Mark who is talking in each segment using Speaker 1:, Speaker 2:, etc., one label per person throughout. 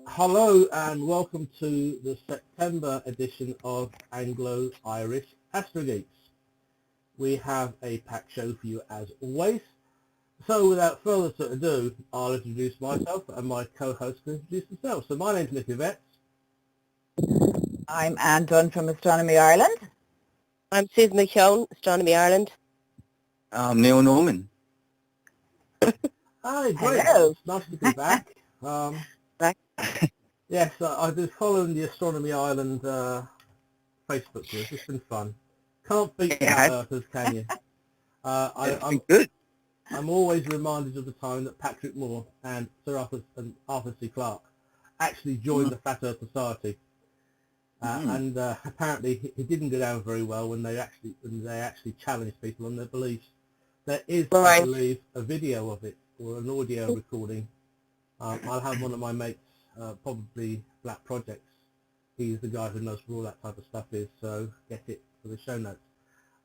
Speaker 1: Hello and welcome to the September edition of Anglo-Irish Astro Geeks. We have a packed show for you as always. So without further ado, I'll introduce myself and my co-host can introduce themselves. So my name's Nick Yvette.
Speaker 2: I'm Anne Dunn from Astronomy Ireland.
Speaker 3: I'm Susan McKeown, Astronomy Ireland.
Speaker 4: I'm Neil Norman.
Speaker 1: Hi, great.
Speaker 2: Hello.
Speaker 1: It's nice to be back.
Speaker 3: Back.
Speaker 1: Yes, I've been following the Astronomy Ireland Facebook group. It's been fun. Can't beat flat earthers, can you?
Speaker 4: I'm good.
Speaker 1: I'm always reminded of the time that Patrick Moore and Sir Arthur C. Clarke actually joined the Flat Earth Society. And apparently it didn't go down very well when they actually challenged people on their beliefs. There is, I believe, a video of it or an audio recording. I'll have one of my mates, probably Black Projects. He's the guy who knows where all that type of stuff is, so get it for the show notes.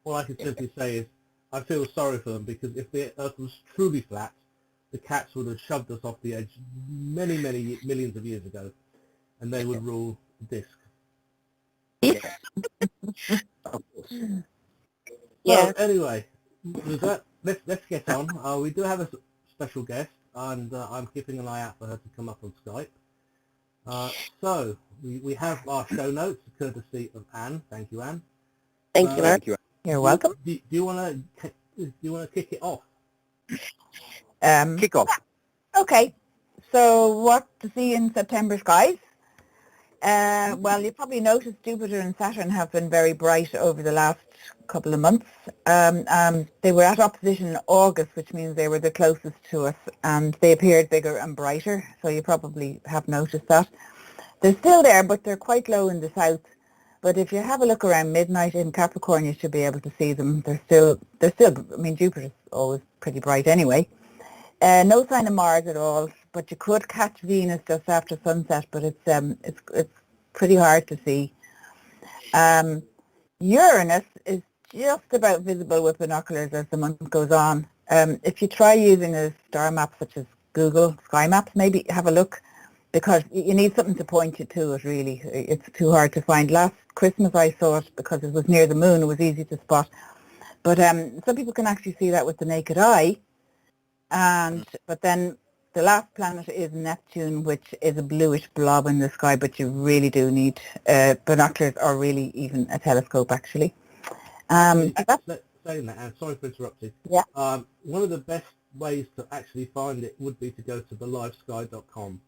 Speaker 1: All I can simply say is I feel sorry for them, because if the Earth was truly flat, the cats would have shoved us off the edge many, many millions of years ago, and they would rule the disc.
Speaker 4: Of course.
Speaker 3: Yeah.
Speaker 1: So anyway, with that, let's get on. We do have a special guest, and I'm keeping an eye out for her to come up on Skype. So we have our show notes, courtesy of Anne. Thank you, Anne.
Speaker 3: Thank you, Anne.
Speaker 4: Thank you.
Speaker 2: You're welcome.
Speaker 1: Do you want to kick it off?
Speaker 4: Kick off.
Speaker 2: Okay, so what to see in September skies? Well, you probably noticed Jupiter and Saturn have been very bright over the last couple of months. They were at opposition in August, which means they were the closest to us, and they appeared bigger and brighter, so you probably have noticed that. They're still there, but they're quite low in the south. But if you have a look around midnight in Capricorn, you should be able to see them. They're still, I mean, Jupiter's always pretty bright anyway. No sign of Mars at all, but you could catch Venus just after sunset, but it's pretty hard to see. Uranus is just about visible with binoculars as the month goes on. If you try using a star map such as Google Sky Maps, maybe have a look, because you need something to point you to it, really. It's too hard to find. Last Christmas I saw it because it was near the moon. It was easy to spot. But some people can actually see that with the naked eye. But then the last planet is Neptune, which is a bluish blob in the sky, but you really do need binoculars, or really even a telescope, actually.
Speaker 1: Saying that, Anne, sorry for interrupting.
Speaker 2: Yeah.
Speaker 1: One of the best ways to actually find it would be to go to thelivesky.com.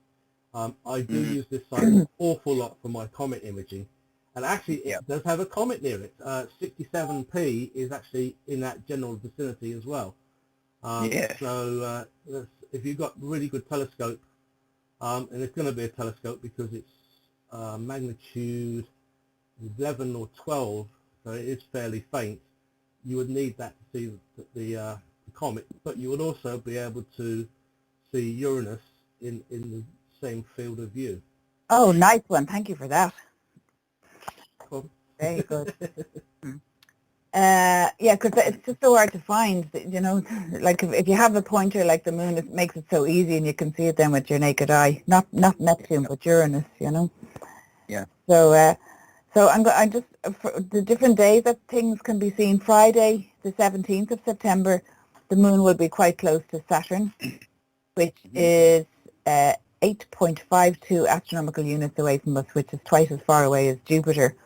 Speaker 1: I do use this site an awful lot for my comet imaging, and actually it does have a comet near it. 67P is actually in that general vicinity as well. So if you've got really good telescope, and it's going to be a telescope because it's magnitude 11 or 12, so it is fairly faint, you would need that to see the comet, but you would also be able to see Uranus in the same field of view.
Speaker 2: Oh, nice one. Thank you for that.
Speaker 1: Cool.
Speaker 2: Very good. Yeah, because it's just so hard to find, you know, like if you have a pointer like the moon, it makes it so easy, and you can see it then with your naked eye. Not Neptune, but Uranus, you know.
Speaker 4: Yeah.
Speaker 2: So I'm just, for the different days that things can be seen. Friday, the 17th of September, the moon will be quite close to Saturn, which is 8.52 astronomical units away from us, which is twice as far away as Jupiter,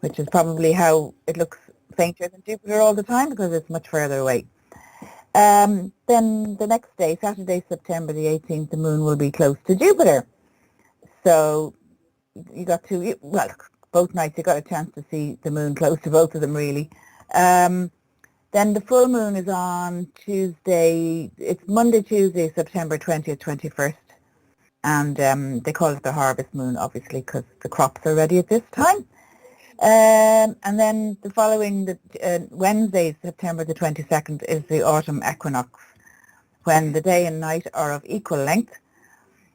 Speaker 2: which is probably how it looks fainter than Jupiter all the time, because it's much further away. Then the next day, Saturday, September the 18th, the moon will be close to Jupiter. So you got to, well, both nights you got a chance to see the moon close to both of them, really. Then the full moon is on Tuesday. It's Monday, Tuesday, September 20th, 21st. And they call it the harvest moon, obviously, because the crops are ready at this time. And then the following, Wednesday, September the 22nd, is the autumn equinox, when the day and night are of equal length.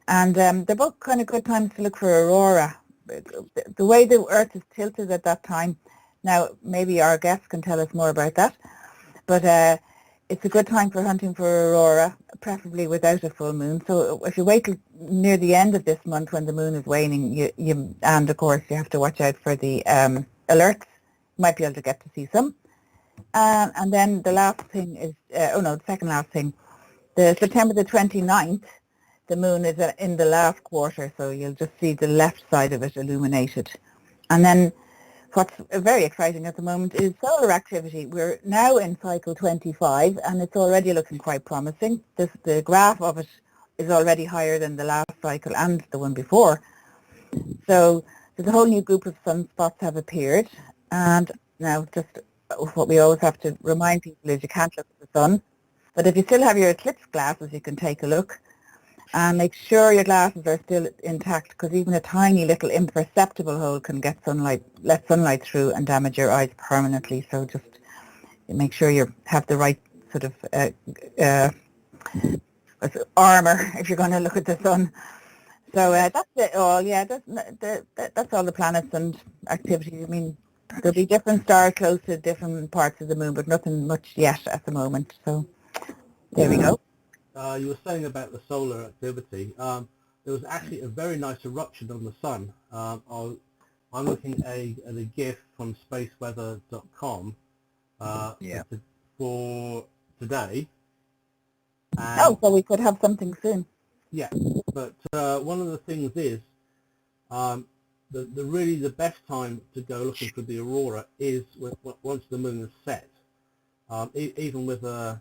Speaker 2: And they're both kind of good times to look for aurora. The way the Earth is tilted at that time, now maybe our guests can tell us more about that, but it's a good time for hunting for aurora, preferably without a full moon. So if you wait till near the end of this month when the moon is waning, and of course you have to watch out for the alerts. You might be able to get to see some. And then the last thing is, the second last thing, the September the 29th, the moon is in the last quarter, so you'll just see the left side of it illuminated. And then what's very exciting at the moment is solar activity. We're now in cycle 25 and it's already looking quite promising. The graph of it is already higher than the last cycle and the one before. So there's a whole new group of sunspots have appeared. And now just what we always have to remind people is you can't look at the sun. But if you still have your eclipse glasses, you can take a look. And make sure your glasses are still intact, because even a tiny little imperceptible hole can get let sunlight through and damage your eyes permanently. So just make sure you have the right sort of armor if you're going to look at the sun. So that's it all. Yeah, that's all the planets and activities. I mean, there'll be different stars close to different parts of the moon, but nothing much yet at the moment. So there we go.
Speaker 1: You were saying about the solar activity. There was actually a very nice eruption on the sun. I'm looking at a GIF from spaceweather.com for today.
Speaker 2: And so we could have something soon.
Speaker 1: Yeah, but one of the things is the best time to go looking for the aurora is once the moon is set. Even with a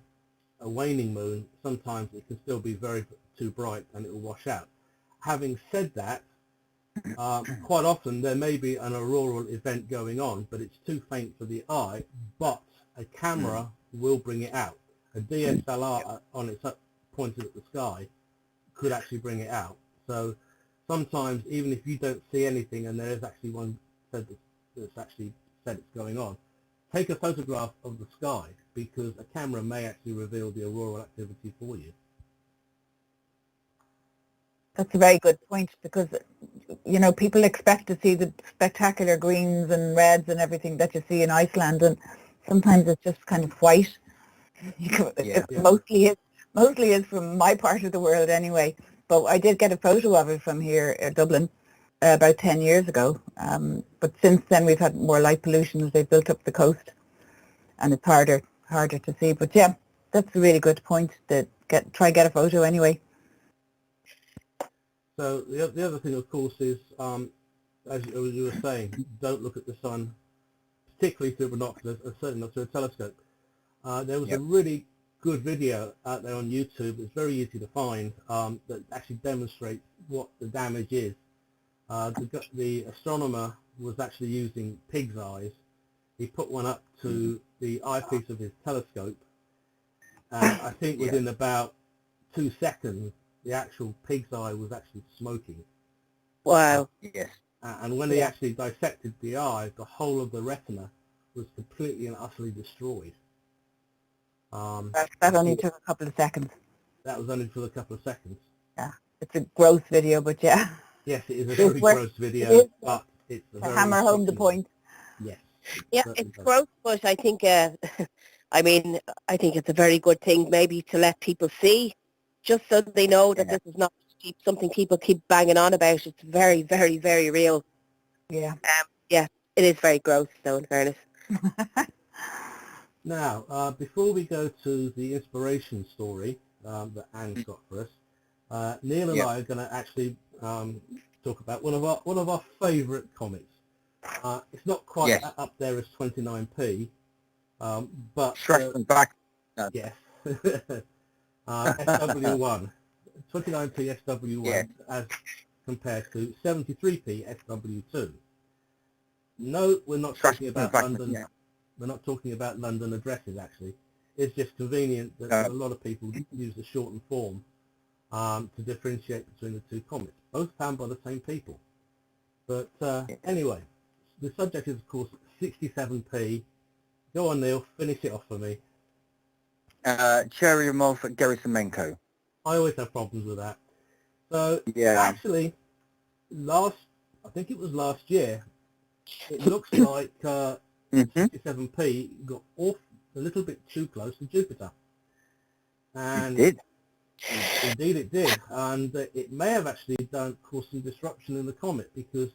Speaker 1: waning moon, sometimes it can still be too bright and it will wash out. Having said that, quite often there may be an auroral event going on, but it's too faint for the eye, but a camera will bring it out. A DSLR on its pointed at the sky could actually bring it out. So sometimes, even if you don't see anything and there is actually one that's actually said it's going on, take a photograph of the sky, because a camera may actually reveal the auroral activity for you.
Speaker 2: That's a very good point, because, you know, people expect to see the spectacular greens and reds and everything that you see in Iceland, and sometimes it's just kind of white. Mostly is from my part of the world anyway. But I did get a photo of it from here in Dublin about 10 years ago. But since then we've had more light pollution as they've built up the coast, and it's harder to see. But yeah, that's a really good point, to try get a photo anyway.
Speaker 1: So the other thing, of course, is as you were saying, don't look at the sun, particularly through binoculars, and certainly not through a telescope. There was a really good video out there on YouTube. It's very easy to find, that actually demonstrates what the damage is. The astronomer was actually using pig's eyes. He put one up to the eyepiece of his telescope, and I think within about 2 seconds the actual pig's eye was actually smoking.
Speaker 3: Wow.
Speaker 4: Yes.
Speaker 1: And when they actually dissected the eye, the whole of the retina was completely and utterly destroyed.
Speaker 2: That only took a couple of seconds.
Speaker 1: That was only for a couple of seconds.
Speaker 2: Yeah, it's a gross video, but yeah.
Speaker 1: Yes, it is a very gross video, but it's a very
Speaker 2: hammer home the point.
Speaker 1: Yes.
Speaker 3: Yeah, it's gross, but I think, I think it's a very good thing maybe to let people see, just so they know that this is not something people keep banging on about. It's very, very, very real.
Speaker 2: Yeah.
Speaker 3: Yeah, it is very gross, though, in fairness.
Speaker 1: Now, before we go to the inspiration story that Anne's got for us, Neil and I are going to actually talk about one of our favourite comets. It's not quite up there as 29P, but
Speaker 4: back.
Speaker 1: Yes, SW1, 29P SW1 as compared to 73P SW2. No, we're not talking about London. Yeah. We're not talking about London addresses, actually. It's just convenient that a lot of people use the shortened form to differentiate between the two comets, both found by the same people. But anyway, the subject is, of course, 67P. Go on, Neil, finish it off for me.
Speaker 4: Churyumov and Gerasimenko.
Speaker 1: I always have problems with that. So, actually, I think it was last year, it looks like 67P got off a little bit too close to Jupiter. And
Speaker 4: It did.
Speaker 1: indeed it did, and it may have actually caused some disruption in the comet, because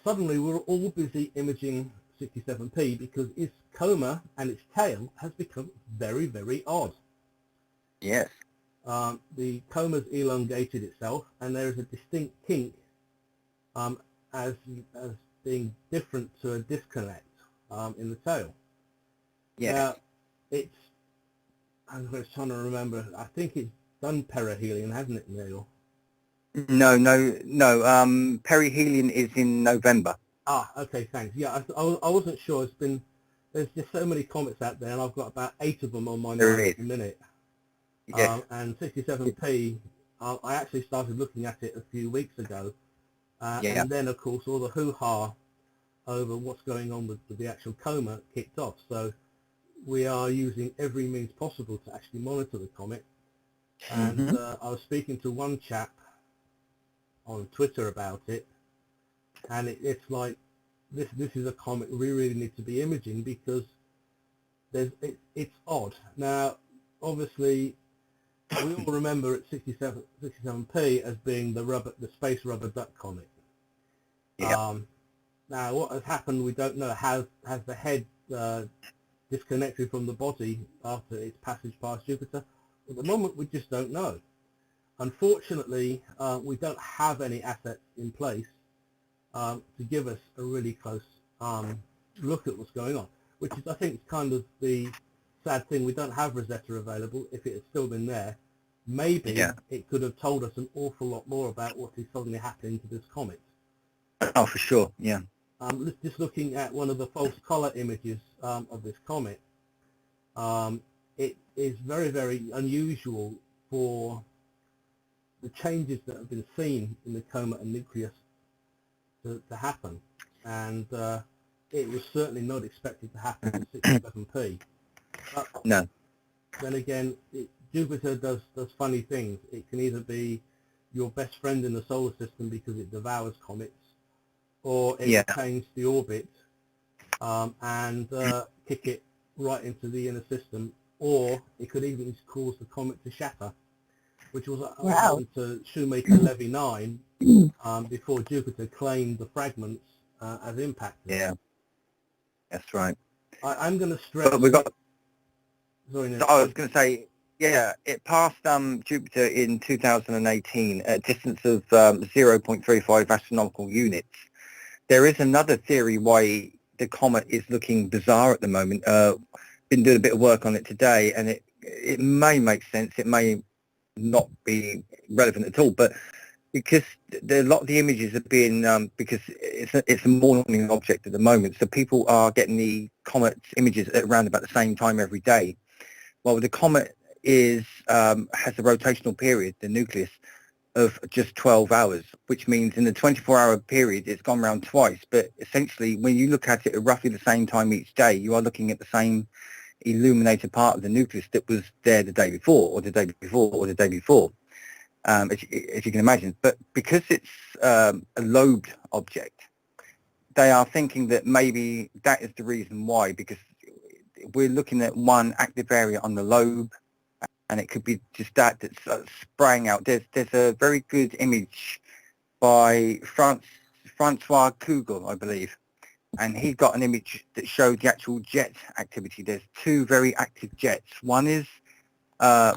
Speaker 1: suddenly we were all busy imaging 67P because its coma and its tail has become very, very odd.
Speaker 4: Yes.
Speaker 1: The coma's elongated itself, and there is a distinct kink as being different to a disconnect in the tail.
Speaker 4: Yes.
Speaker 1: Now, I'm just trying to remember, I think it's done perihelion, hasn't it, Neil?
Speaker 4: No. Perihelion is in November.
Speaker 1: Ah, okay, thanks. Yeah, I wasn't sure. There's just so many comets out there, and I've got about 8 of them on my mind at the minute.
Speaker 4: Yes.
Speaker 1: And 67P, I actually started looking at it a few weeks ago, and then, of course, all the hoo-ha over what's going on with the actual coma kicked off. So we are using every means possible to actually monitor the comet. And I was speaking to one chap on Twitter about it, and it's like, this is a comet we really need to be imaging, because it's odd. Now, obviously, we all remember at 67P as being the space rubber duck comet.
Speaker 4: Yeah.
Speaker 1: Now, what has happened, we don't know. Has the head disconnected from the body after its passage past Jupiter? At the moment, we just don't know. Unfortunately, we don't have any assets in place to give us a really close look at what's going on, which is, I think, is kind of the sad thing. We don't have Rosetta available. If it had still been there, maybe it could have told us an awful lot more about what is suddenly happening to this comet.
Speaker 4: Oh, for sure. Yeah.
Speaker 1: Just looking at one of the false color images of this comet, it is very, very unusual for the changes that have been seen in the coma and nucleus to happen, and it was certainly not expected to happen at 67P. But
Speaker 4: No.
Speaker 1: then again, Jupiter does funny things. It can either be your best friend in the solar system because it devours comets, or it will change the orbit and kick it right into the inner system, or it could even cause the comet to shatter, which was what happened to Shoemaker-Levy 9 before Jupiter claimed the fragments as impacted.
Speaker 4: Yeah, that's right.
Speaker 1: I'm going to stress...
Speaker 4: But we got...
Speaker 1: Sorry, no.
Speaker 4: So I was going to say, it passed Jupiter in 2018 at a distance of 0.35 astronomical units. There is another theory why the comet is looking bizarre at the moment. Been doing a bit of work on it today, and it may make sense. It may not be relevant at all, but because a lot of the images are being because it's a morning object at the moment, so people are getting the comet images at around about the same time every day. Well, the comet has a rotational period, the nucleus, of just 12 hours, which means in the 24-hour period it's gone round twice. But essentially, when you look at it at roughly the same time each day, you are looking at the same illuminated part of the nucleus that was there the day before, or the day before, or the day before, as you can imagine. But because it's a lobed object, they are thinking that maybe that is the reason why, because we're looking at one active area on the lobe, and it could be just that's spraying out. There's a very good image by Francois Kugel, I believe, and he got an image that showed the actual jet activity. There's two very active jets. One is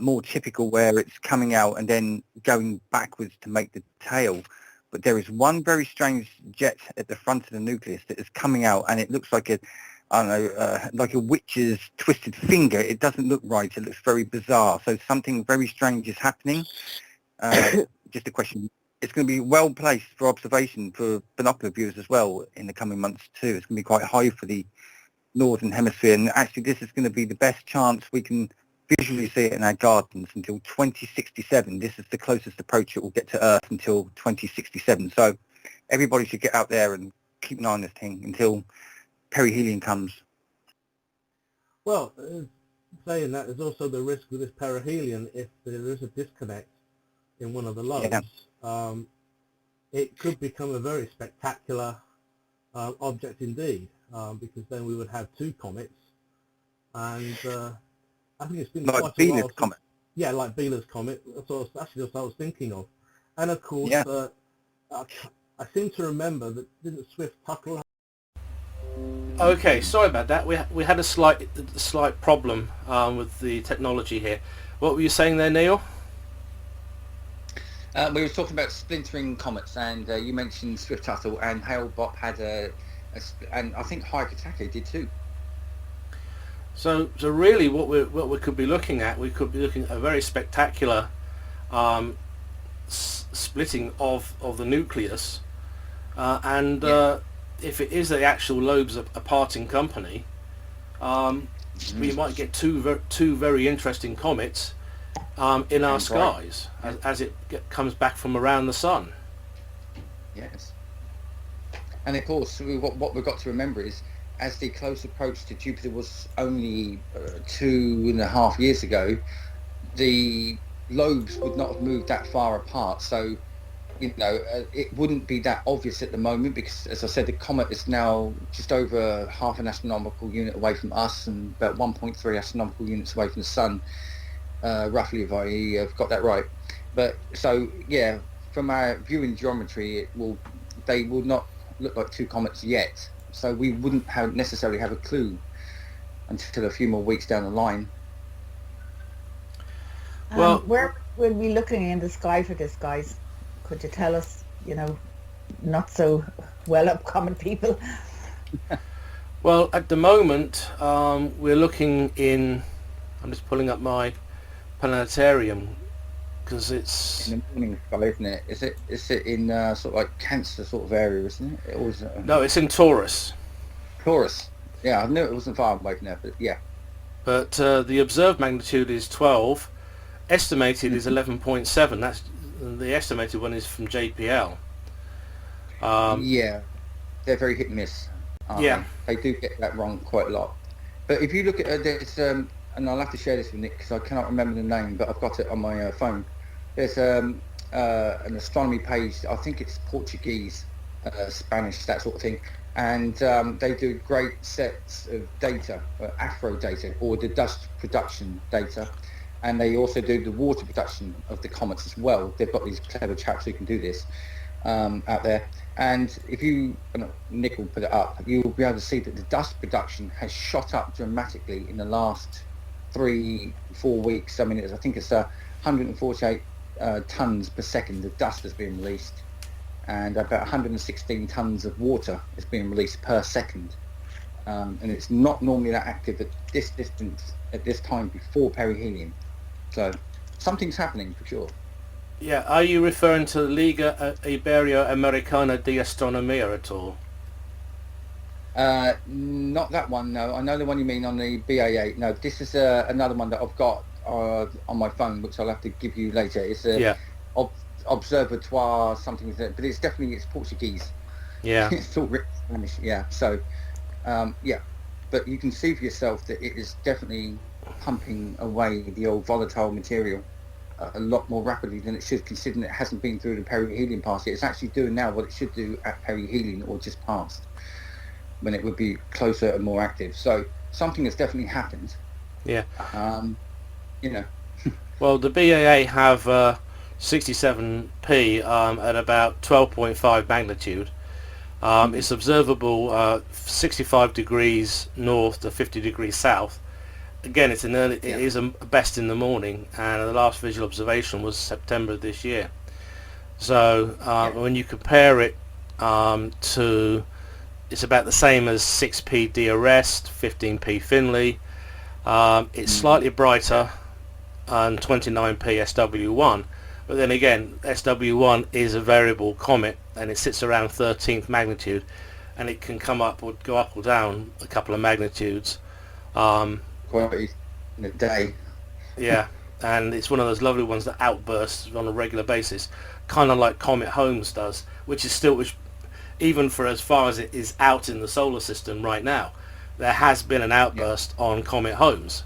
Speaker 4: more typical, where it's coming out and then going backwards to make the tail. But there is one very strange jet at the front of the nucleus that is coming out, and it looks like like a witch's twisted finger. It doesn't look right. It looks very bizarre. So something very strange is happening. Just a question. It's going to be well placed for observation for binocular viewers as well in the coming months too. It's going to be quite high for the northern hemisphere, and actually this is going to be the best chance we can visually see it in our gardens until 2067. This is the closest approach it will get to Earth until 2067. So everybody should get out there and keep an eye on this thing until perihelion comes.
Speaker 1: Well, saying that, there's also the risk with this perihelion. If there is a disconnect in one of the lobes, it could become a very spectacular object indeed, because then we would have two comets, and I think it's been
Speaker 4: Like
Speaker 1: quite a while.
Speaker 4: Venus Comet.
Speaker 1: Yeah, like Biela's Comet. That's actually what I was thinking of. And of course,
Speaker 4: Yeah.
Speaker 1: I seem to remember that didn't Swift-Tuttle.
Speaker 5: Okay, sorry about that. We had a slight problem with the technology here. What were you saying there, Neil?
Speaker 6: We were talking about splintering comets, and you mentioned Swift-Tuttle, and Hale-Bopp had and I think Hyakutake did too.
Speaker 5: So really, what we could be looking at, a very spectacular splitting of the nucleus, and if it is the actual lobes are parting company, we might get two very interesting comets in our skies as it comes back from around the sun.
Speaker 6: Yes. And of course, what we've got to remember is, as the close approach to Jupiter was only 2.5 years ago, the lobes would not have moved that far apart. So, it wouldn't be that obvious at the moment because, as I said, the comet is now just over half an astronomical unit away from us and about 1.3 astronomical units away from the sun, roughly, if I have got that right. But so, yeah, from our viewing geometry, they will not look like two comets yet. So we wouldn't necessarily have a clue until a few more weeks down the line.
Speaker 5: Well,
Speaker 2: where will we be looking in the sky for this, guys? Could you tell us, not so well up common people?
Speaker 5: Well, at the moment, we're looking in. I'm just pulling up my planetarium because it's
Speaker 6: in the morning sky, isn't it? Is it in sort of like Cancer sort of area, isn't it? Or is it,
Speaker 5: no, it's in Taurus.
Speaker 6: Taurus. Yeah, I knew it wasn't far away from there, but yeah.
Speaker 5: But the observed magnitude is 12. Estimated is 11.7. That's the estimated one is from JPL.
Speaker 6: Yeah, they're very hit and miss.
Speaker 5: Yeah,
Speaker 6: they do get that wrong quite a lot. But if you look at there's and I'll have to share this with Nick because I cannot remember the name, but I've got it on my phone. There's an astronomy page. I think it's Portuguese, Spanish, that sort of thing, and they do great sets of data, Afro data, or the dust production data. And they also do the water production of the comets as well. They've got these clever chaps who can do this out there. And if Nick will put it up, you'll be able to see that the dust production has shot up dramatically in the last 3-4 weeks. I mean, I think it's 148 tons per second of dust has been released, and about 116 tons of water is being released per second. And it's not normally that active at this distance at this time before perihelion. So something's happening for sure.
Speaker 5: yeah. Are you referring to Liga Ibero-Americana de Astronomía at all?
Speaker 6: Not that one, no. I know the one you mean on the BA8. No, this is another one that I've got on my phone, which I'll have to give you later. It's Observatoire something like that, but it's Portuguese.
Speaker 5: Yeah.
Speaker 6: It's all written in Spanish. Yeah. So, yeah, but you can see for yourself that it is definitely pumping away the old volatile material a lot more rapidly than it should, considering it hasn't been through the perihelion pass yet. It's actually doing now what it should do at perihelion or just past, when it would be closer and more active. So something has definitely happened.
Speaker 5: Yeah.
Speaker 6: Well,
Speaker 5: the BAA have 67P at about 12.5 magnitude. It's observable 65 degrees north to 50 degrees south. Again, it is a best in the morning, and the last visual observation was September of this year. So when you compare it to, it's about the same as 6P DRS, 15P Finley. It's slightly brighter, and 29P SW1. But then again, SW1 is a variable comet, and it sits around 13th magnitude, and it can come up or go up or down a couple of magnitudes.
Speaker 6: Quite in a day.
Speaker 5: Yeah, and it's one of those lovely ones that outbursts on a regular basis, kind of like Comet Holmes does, which even for as far as it is out in the solar system right now, there has been an outburst on Comet Holmes.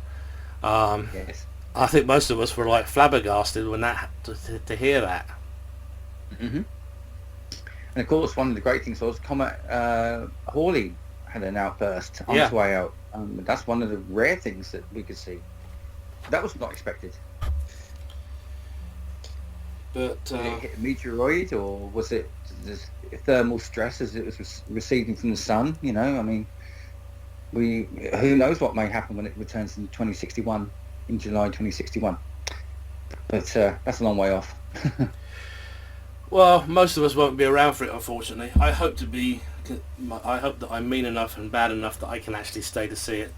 Speaker 6: Yes.
Speaker 5: I think most of us were like flabbergasted when to hear that.
Speaker 6: Mm-hmm. And of course, one of the great things was Comet Hawley had an outburst on its way out. That's one of the rare things that we could see. That was not expected.
Speaker 5: But
Speaker 6: Did it hit a meteoroid, or was it just thermal stress as it was receding from the sun? You know, I mean, who knows what may happen when it returns in 2061, in July 2061. But that's a long way off.
Speaker 5: well, most of us won't be around for it, unfortunately. I hope that I'm mean enough and bad enough that I can actually stay to see it.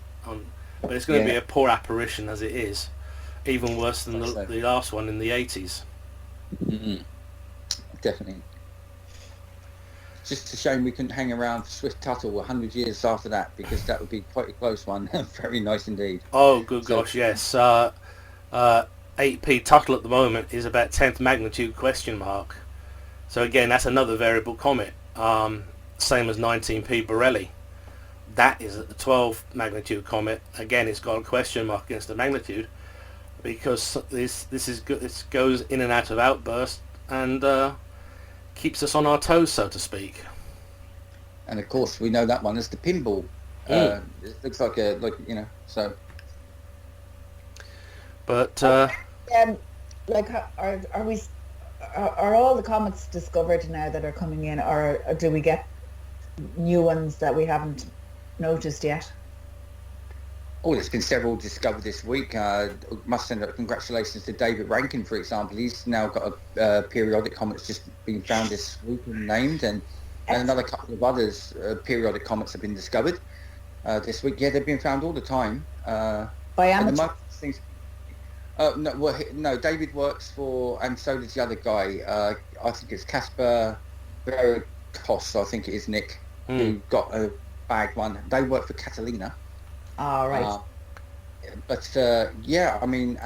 Speaker 5: But it's going to be a poor apparition as it is, even worse than the last one in the 80s.
Speaker 6: Mm-hmm. Definitely. Just a shame we couldn't hang around for Swift Tuttle 100 years after that, because that would be quite a close one. Very nice indeed.
Speaker 5: Oh, good gosh, yes. 8p Tuttle at the moment is about 10th magnitude ? So again, that's another variable comet. Same as 19p Borrelli. That is at the 12 magnitude comet. Again, it's got a question mark against the magnitude, because this goes in and out of outburst and keeps us on our toes, so to speak.
Speaker 6: And of course, we know that one is the pinball. It looks like so.
Speaker 5: But
Speaker 2: are all the comets discovered now that are coming in, or do we get new ones that we haven't noticed yet?
Speaker 6: Oh, there's been several discovered this week. Must send out congratulations to David Rankin, for example. He's now got a periodic comet that's just been found this week and named, and another couple of others periodic comets have been discovered this week. Yeah, they've been found all the time.
Speaker 2: By amateur?
Speaker 6: No, David works for, and so does the other guy. I think it's Casper Verikos, I think it is, Nick, who got a bagged one. They work for Catalina.
Speaker 2: Oh, right.
Speaker 6: I mean,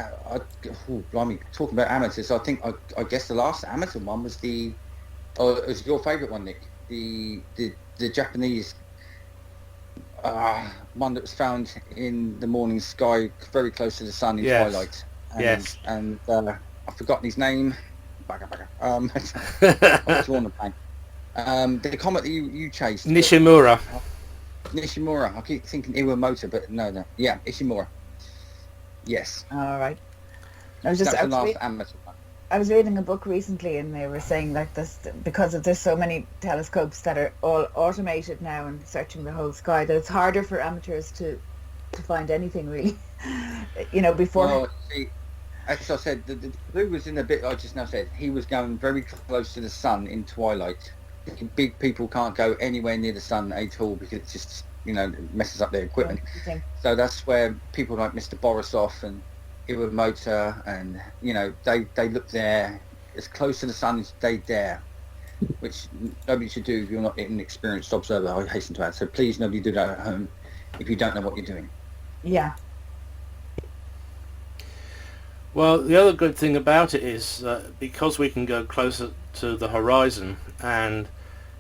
Speaker 6: blimey, talking about amateurs, I guess the last amateur one was it was your favourite one, Nick, the Japanese one that was found in the morning sky very close to the sun in twilight. And I've forgotten his name. I've drawn a blank. The comet that you chased.
Speaker 5: Nishimura.
Speaker 6: Nishimura. I keep thinking Iwamoto, but no. Yeah, Ishimura. Yes.
Speaker 2: All right. I was reading a book recently, and they were saying like this, because there's so many telescopes that are all automated now and searching the whole sky, that it's harder for amateurs to find anything really. Before.
Speaker 6: Well, see, as I said, the clue was in a bit. I just now said he was going very close to the sun in twilight. Big people can't go anywhere near the sun at all because it just messes up their equipment. So that's where people like Mr. Borisov and Iwamoto and they look there as close to the sun as they dare, which nobody should do if you're not an experienced observer, I hasten to add. So please, nobody do that at home if you don't know what you're doing.
Speaker 2: Yeah.
Speaker 5: Well, the other good thing about it is because we can go closer to the horizon and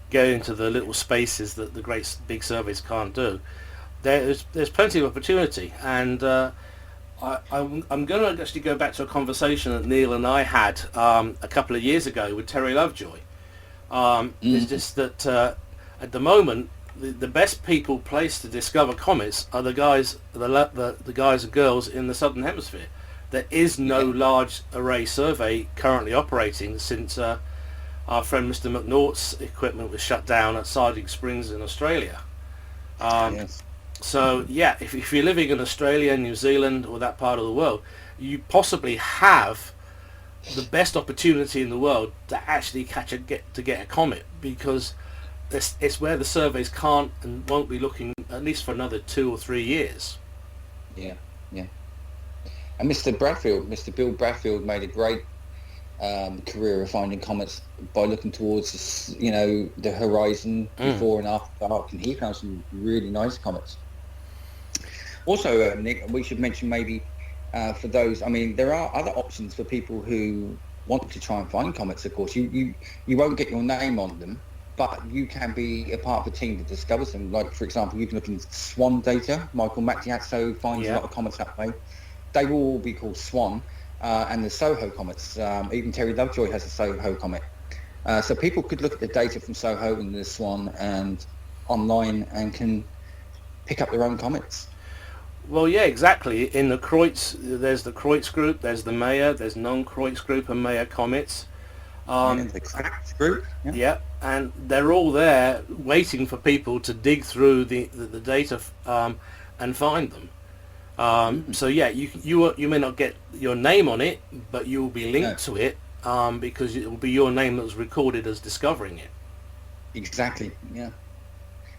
Speaker 5: go into the little spaces that the great big surveys can't do, there's plenty of opportunity. And I'm going to actually go back to a conversation that Neil and I had a couple of years ago with Terry Lovejoy. It's just that at the moment, the best people placed to discover comets are the guys and girls in the southern hemisphere. There is no large array survey currently operating since our friend Mr. McNaught's equipment was shut down at Siding Springs in Australia. So yeah, if you're living in Australia, New Zealand, or that part of the world, you possibly have the best opportunity in the world to actually get a comet, because it's where the surveys can't and won't be looking at least for another 2 or 3 years.
Speaker 6: Yeah. And Mr. Bill Bradfield made a great career of finding comets by looking towards the horizon before and after dark, and he found some really nice comets. Also, Nick, we should mention maybe for those, I mean, there are other options for people who want to try and find comets. Of course, you won't get your name on them, but you can be a part of a team that discovers them. Like, for example, you can look in SWAN data. Michael Mattiazzo finds a lot of comets that way. They will all be called SWAN, and the SOHO comets. Even Terry Lovejoy has a SOHO comet. So people could look at the data from SOHO and the SWAN and online and can pick up their own comets.
Speaker 5: Well, yeah, exactly. In the Kreutz, there's the Kreutz group, there's the Maya, there's non-Kreutz group and Maya comets.
Speaker 6: The Cracked group. Yeah.
Speaker 5: Yeah, and they're all there waiting for people to dig through the data and find them. So yeah, you may not get your name on it, but you will be linked to it because it will be your name that was recorded as discovering it.
Speaker 6: Exactly. Yeah.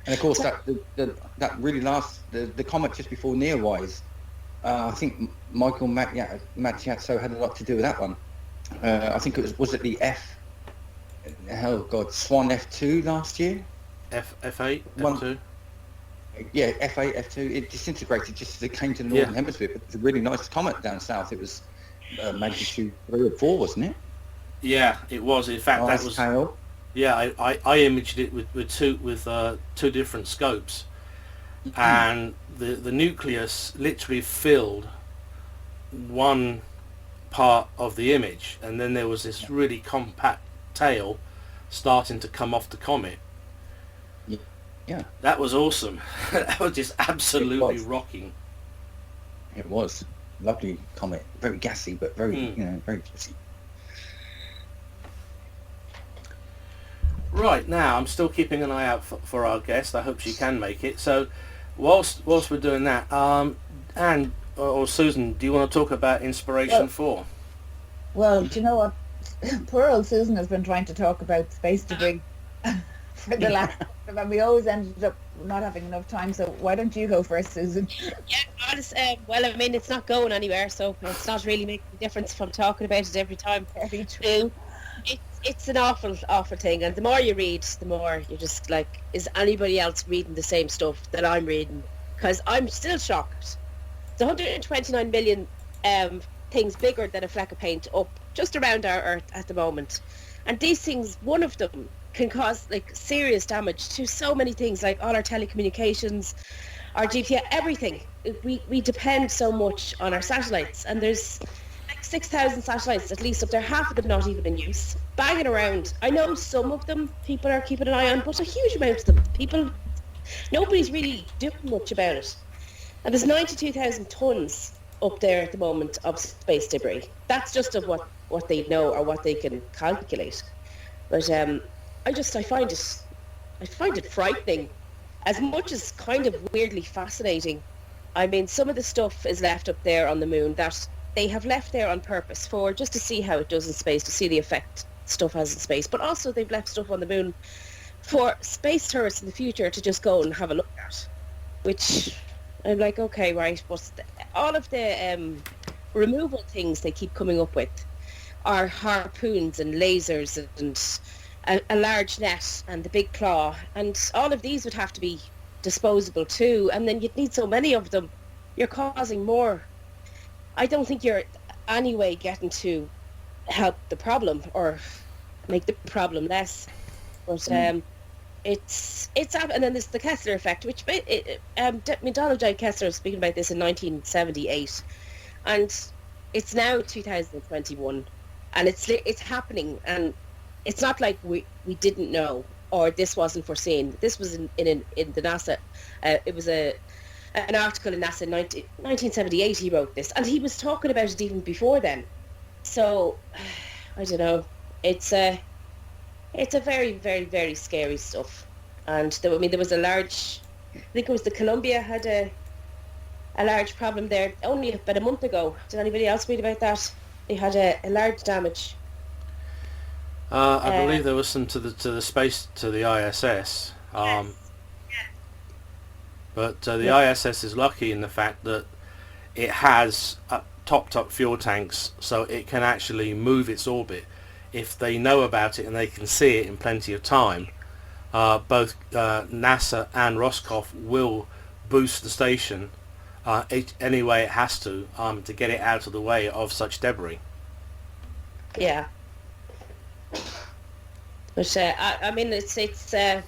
Speaker 6: And of course, that really the comet just before Neowise. I think Michael Mattiazzo had a lot to do with that one. I think it was it the Swan F2 last year?
Speaker 5: F8, F2?
Speaker 6: Yeah, F8, F2. It disintegrated just as it came to the northern hemisphere. It was a really nice comet down south. It was magnitude 3 or 4, wasn't it?
Speaker 5: Yeah, it was. In fact, that was...
Speaker 6: Tail.
Speaker 5: Yeah, I imaged it with two different scopes, and the nucleus literally filled one part of the image, and then there was this really compact tail starting to come off the comet.
Speaker 6: Yeah,
Speaker 5: that was awesome. That was just absolutely rocking.
Speaker 6: It was lovely comet, very gassy, but very very gassy.
Speaker 5: Right, now I'm still keeping an eye out for our guest. I hope she can make it. So whilst we're doing that, Anne or Susan, do you want to talk about Inspiration 4?
Speaker 2: Well, do you know what? Poor old Susan has been trying to talk about space debris for the last, and we always ended up not having enough time. So why don't you go first, Susan?
Speaker 3: Yeah, well, I mean, it's not going anywhere, so it's not really making a difference if I'm talking about it every time.
Speaker 2: Very true.
Speaker 3: It's an awful thing, and the more you read, the more you're just like, is anybody else reading the same stuff that I'm reading? Because I'm still shocked. It's 129 million things bigger than a fleck of paint up just around our Earth at the moment, and these things, one of them can cause like serious damage to so many things, like all our telecommunications, our GPS, everything. We depend so much on our satellites, and there's 6,000 satellites at least up there, half of them not even in use, banging around. I know some of them people are keeping an eye on, but a huge amount of them, nobody's really doing much about it. And there's 92,000 tons up there at the moment of space debris. That's just of what they know or what they can calculate. But I find it frightening, as much as kind of weirdly fascinating. I mean, some of the stuff is left up there on the moon that they have left there on purpose for just to see how it does in space, to see the effect stuff has in space. But also they've left stuff on the moon for space tourists in the future to just go and have a look at. Which I'm like, okay, right, but all of the removal things they keep coming up with are harpoons and lasers and a large net and the big claw. And all of these would have to be disposable too. And then you'd need so many of them. You're causing more. I don't think you're anyway getting to help the problem or make the problem less. But it's and then there's the Kessler effect, which Donald J. Kessler was speaking about this in 1978, and it's now 2021, and it's happening, and it's not like we didn't know or this wasn't foreseen. This was in the NASA. It was an article in NASA in 1978. He wrote this, and he was talking about it even before then. So I don't know. It's a very, very, very scary stuff. And there was a large, I think it was the Columbia had a large problem there only about a month ago. Did anybody else read about that? They had a large damage.
Speaker 5: I believe there was some to the ISS.
Speaker 3: Yes.
Speaker 5: But the ISS is lucky in the fact that it has top fuel tanks, so it can actually move its orbit. If they know about it and they can see it in plenty of time, both NASA and Roscoff will boost the station any way it has to get it out of the way of such debris.
Speaker 3: Yeah. But I mean, it's a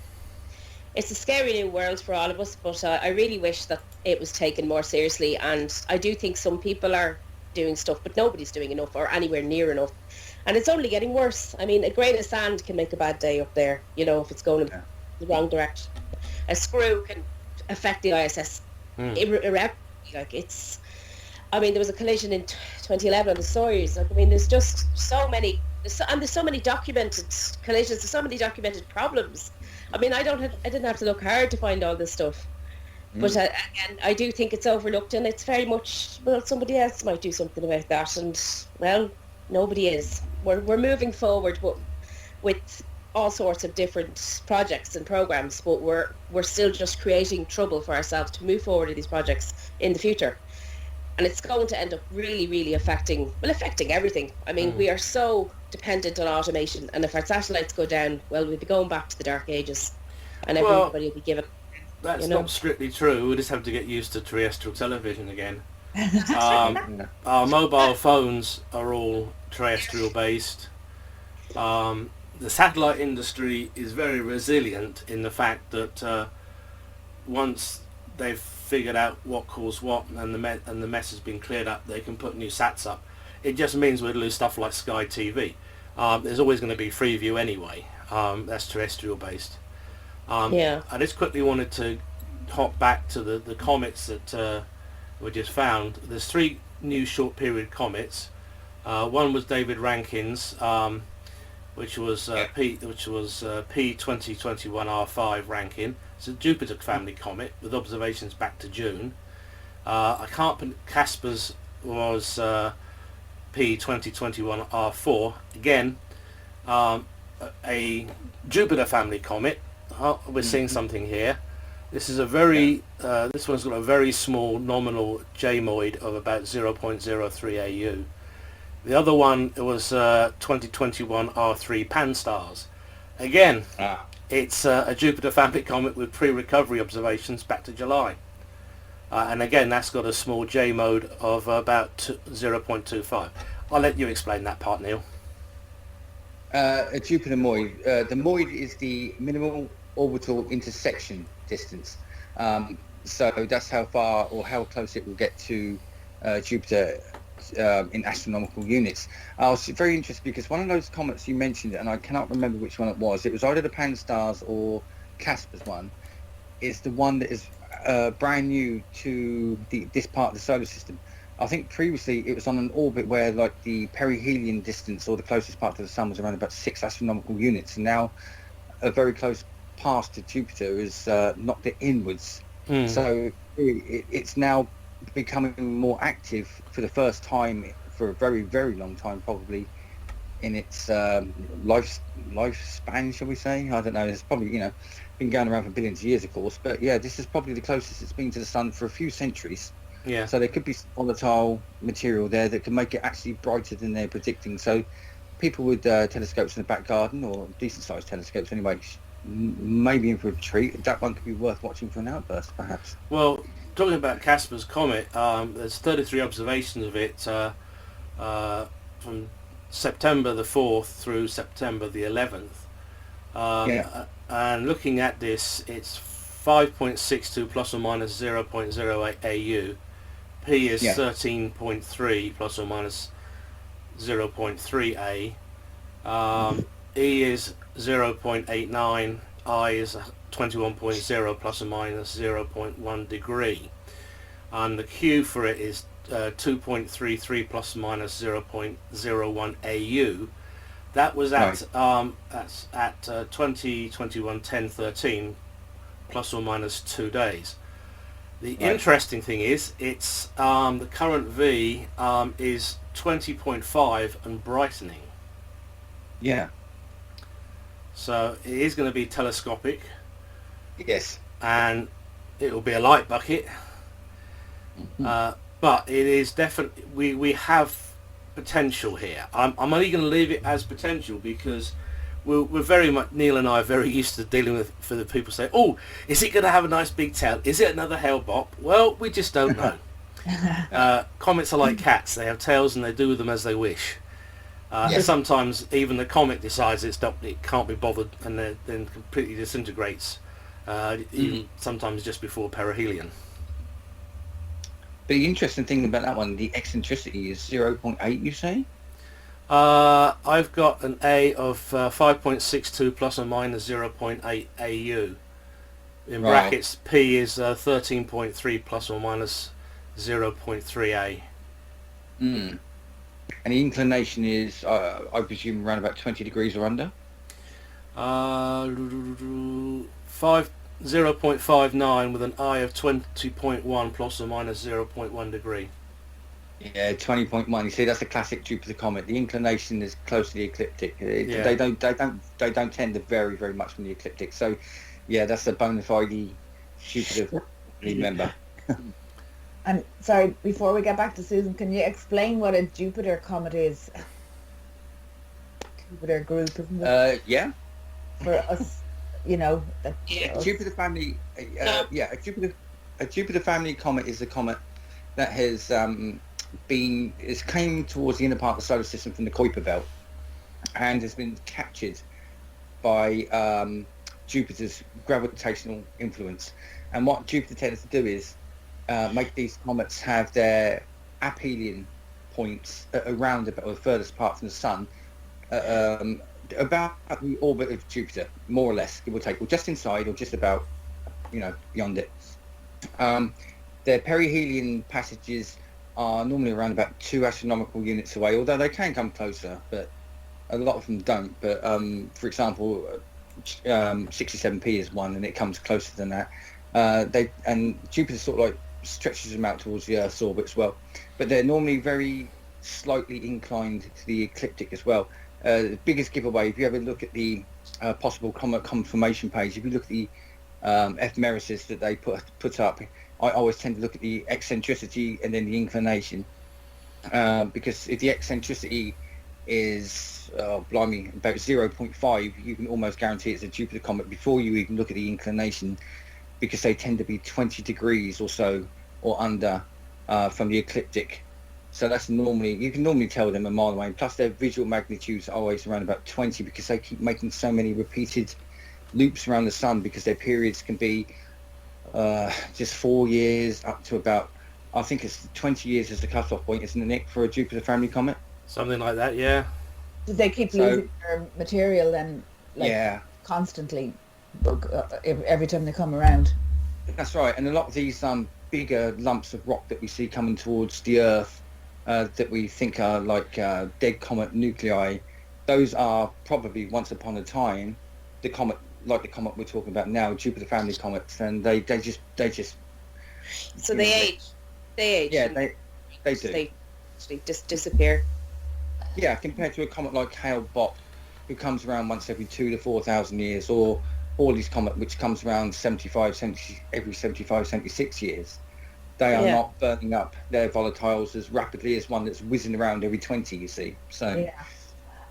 Speaker 3: scary new world for all of us, but I really wish that it was taken more seriously, and I do think some people are doing stuff, but nobody's doing enough or anywhere near enough, and it's only getting worse. I mean, a grain of sand can make a bad day up there, if it's going in the wrong direction. A screw can affect the ISS
Speaker 7: Like it's, I mean, there was a collision in 2011 on the Soyuz. Like, I mean, there's just so many, there's so many documented collisions, there's so many documented problems. I mean, I didn't have to look hard to find all this stuff. But again, I do think it's overlooked, and it's very much, well, somebody else might do something about that, and well, nobody is. We're moving forward, but with all sorts of different projects and programs, but we're still just creating trouble for ourselves to move forward with these projects in the future. And it's going to end up really, really affecting everything. I mean, we are so dependent on automation, and if our satellites go down, well, we'll be going back to the dark ages, and everybody will be given...
Speaker 5: That's not strictly true. We just have to get used to terrestrial television again. Our mobile phones are all terrestrial based. The satellite industry is very resilient in the fact that once they've figured out what caused what and the mess has been cleared up, they can put new sats up. It just means we'll lose stuff like Sky TV. There's always going to be Freeview anyway. That's terrestrial based. I just quickly wanted to hop back to the comets that were just found. There's 3 new short period comets. One was David Rankin's, which was P2021R5 Rankin. It's a Jupiter family comet with observations back to June. Casper's was P2021R4. Again, a Jupiter family comet. We're seeing something here. This is a very this one's got a very small nominal JMOID of about 0.03 AU. The other one, it was 2021 R3 Pan-STARRS. Again, it's a Jupiter family comet with pre-recovery observations back to July. And again, that's got a small J-mode of about 0.25. I'll let you explain that part, Neil.
Speaker 6: A Jupiter MOID. The MOID is the minimal orbital intersection distance. So that's how far or how close it will get to Jupiter in astronomical units. I was very interested because one of those comets you mentioned, and I cannot remember which one it was either the Pan-STARRS or Casper's one, is the one that is brand new to this part of the solar system. I think previously it was on an orbit where like the perihelion distance or the closest part to the sun was around about 6 astronomical units, and now a very close pass to Jupiter is knocked it inwards. So it's now becoming more active for the first time for a very, very long time, probably in its lifespan, shall we say? I don't know. It's probably, been going around for billions of years, of course, but yeah, this is probably the closest it's been to the sun for a few centuries. Yeah. So there could be volatile material there that can make it actually brighter than they're predicting. So people with telescopes in the back garden, or decent-sized telescopes anyway, maybe in for a treat. That one could be worth watching for an outburst, perhaps.
Speaker 5: Well, talking about Casper's comet, there's 33 observations of it from September the 4th through September the 11th. And looking at this, it's 5.62 plus or minus 0.08 AU. P is 13.3 plus or minus 0.3 A. E is 0.89. I is 21.0 plus or minus 0.1 degree. And the Q for it is 2.33 plus or minus 0.01 AU. That was at that's at 2021-10-13 plus or minus 2 days. The interesting thing is it's the current V is 20.5 and brightening.
Speaker 6: Yeah.
Speaker 5: So it is going to be telescopic.
Speaker 6: Yes.
Speaker 5: And it will be a light bucket. But it is definitely, we have potential here. I'm only going to leave it as potential because we're very much, Neil and I are very used to dealing with, for the people say, oh, is it going to have a nice big tail? Is it another Hale-Bopp? Well, we just don't know. Comets are like cats. They have tails and they do with them as they wish. Sometimes even the comet decides it can't be bothered and then completely disintegrates, even sometimes just before perihelion.
Speaker 6: But the interesting thing about that one, the eccentricity is 0.8, you say?
Speaker 5: I've got an A of 5.62 plus or minus 0.8 AU. In brackets, P is 13.3 plus or minus 0.3A.
Speaker 6: And the inclination is, I presume, around about 20 degrees or under?
Speaker 5: 0.59 with an I of 20.1 plus or minus 0.1 degree.
Speaker 6: Yeah, 20.1. You see, that's a classic Jupiter comet. The inclination is close to the ecliptic.
Speaker 5: Yeah.
Speaker 6: They don't tend to vary very much from the ecliptic. So, yeah, that's a bona fide Jupiter member.
Speaker 2: And sorry, before we get back to Susan, can you explain what a Jupiter comet is? Jupiter group, isn't it?
Speaker 6: Yeah.
Speaker 2: For us, you know. That,
Speaker 6: Jupiter family. A Jupiter family comet is a comet that has came towards the inner part of the solar system from the Kuiper belt, and has been captured by Jupiter's gravitational influence. And what Jupiter tends to do is make these comets have their aphelion points around about the furthest part from the sun, about the orbit of Jupiter, more or less, give or take, or just inside, or just about, beyond it. Their perihelion passages are normally around about 2 astronomical units away, although they can come closer, but a lot of them don't. But for example, 67P is one, and it comes closer than that. And Jupiter sort of like stretches them out towards the Earth's orbit as well, but they're normally very slightly inclined to the ecliptic as well. The biggest giveaway, if you ever look at the possible comet confirmation page, if you look at the ephemeris that they put up, I always tend to look at the eccentricity and then the inclination, because if the eccentricity is about 0.5, you can almost guarantee it's a Jupiter comet before you even look at the inclination, because they tend to be 20 degrees or so or under from the ecliptic. So that's you can normally tell them a mile away. Plus their visual magnitudes are always around about 20, because they keep making so many repeated loops around the sun, because their periods can be just 4 years up to about, I think it's 20 years is the cutoff point, isn't it, Nick, for a Jupiter family comet?
Speaker 5: Something like that, yeah.
Speaker 2: Did they keep losing their material then, constantly, every time they come around?
Speaker 6: That's right, and a lot of these bigger lumps of rock that we see coming towards the Earth, that we think are like dead comet nuclei, those are probably once upon a time the comet we're talking about now, Jupiter family comets, and they just
Speaker 7: so they age.
Speaker 6: Yeah, they do.
Speaker 7: They just disappear.
Speaker 6: Yeah, compared to a comet like Hale-Bopp, who comes around once every 2,000 to 4,000 years, or Halley's Comet, which comes around every 75, 76 years. They are not burning up their volatiles as rapidly as one that's whizzing around every 20, you see. So.
Speaker 2: Yeah.